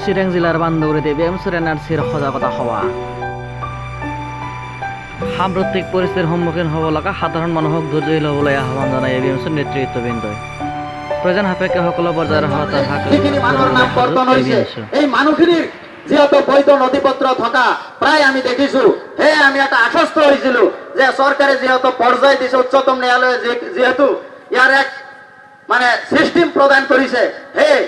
চিৰাং জিলাৰ বান্দগুৰিতে বিএমচিৰ এনআৰচিৰ সজাগতা সভা। সাম্প্ৰতিক পৰিস্থিতিৰ সন্মুখীন হ'ব লগা সাধাৰণ মানুহক ধৈৰ্যশীল হ'বলৈ আহ্বান জনায় বিএমচিৰ নেতৃত্ববৃন্দই। প্ৰয়োজন সাপেক্ষে সকলো পৰ্যায়ৰ এই মানুহখিনিৰ যিহেতু বৈধ নথিপত্ৰ থকা প্ৰায় আমি দেখিছো, সেয়ে আমি এটা আশ্বস্ত হৈছিলো যে চৰকাৰে যিহেতু পৰ্যায় দিছে, উচ্চতম ন্যায়ালয়ে যিহেতু ইয়াৰ এক সিস্টেম প্ৰদান কৰিছে, সেয়ে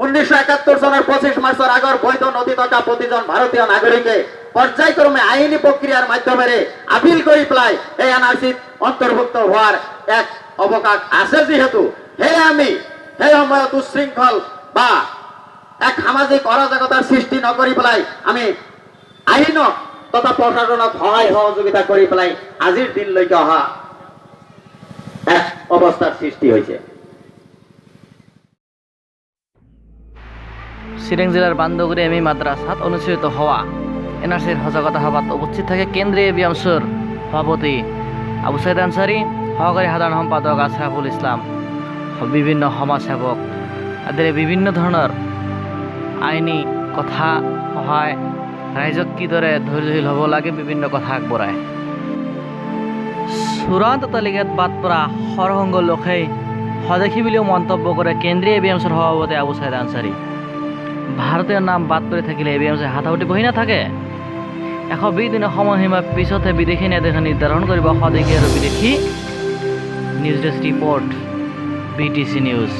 1971 চনৰ 25 মাৰ্চৰ আগৰ বৈধ নথি থকা প্ৰতিজন ভাৰতীয় নাগৰিকে পৰ্যায়ক্ৰমে আইনী প্ৰক্ৰিয়াৰ মাধ্যমেৰে আপিল কৰি পেলাই এই এনআৰচিত অন্তৰ্ভুক্ত হোৱাৰ এক অৱকাশ আছে। যিহেতু সেয়ে আমি সেই সময়ত উশৃংখল বা এক সামাজিক অৰাজকতাৰ সৃষ্টি নকৰি পেলাই আমি আইনক তথা প্ৰশাসনক সহায় সহযোগিতা কৰি পেলাই আজিৰ দিনলৈকে অহা এক অৱস্থাৰ সৃষ্টি হৈছে। চিৰাং জিলাৰ বান্দগুৰি এমই মাদ্ৰাসাত অনুষ্ঠিত হওয়া এনআরসির সজাগতা সভাত উপস্থিত থাকে কেন্দ্রীয় বিএমচির সভাপতি আবু সাইদ আনসারি, সহকারী সাধারণ সম্পাদক আশরাফুল ইসলাম, বিভিন্ন সমাজসেৱক আদিৰে বিভিন্ন ধৰণৰ আইনী কথা সহায় ৰাইজক কিদৰে ধৈৰ্যশীল হ'ব লাগে বিভিন্ন কথা আগবঢ়ায়। চূড়ান্ত তালিকাত বাদ পৰা সৰহসংখ্যক লোকেই স্বদেশী বুলিও মন্তব্য কৰে কেন্দ্ৰীয় বিএমচিৰ সভাপতি আবু সাইদ আনসারি। ভাৰতীয় নাম বাদ পৰি থাকিলে বিএমচি হাতাহতি বহি নাথাকে। 120 দিনৰ সময়সীমাৰ পিছতহে বিদেশী ন্যায়াধীশে নিৰ্ধাৰণ কৰিব স্বদেশী আৰু বিদেশী। News desk report, BTC news.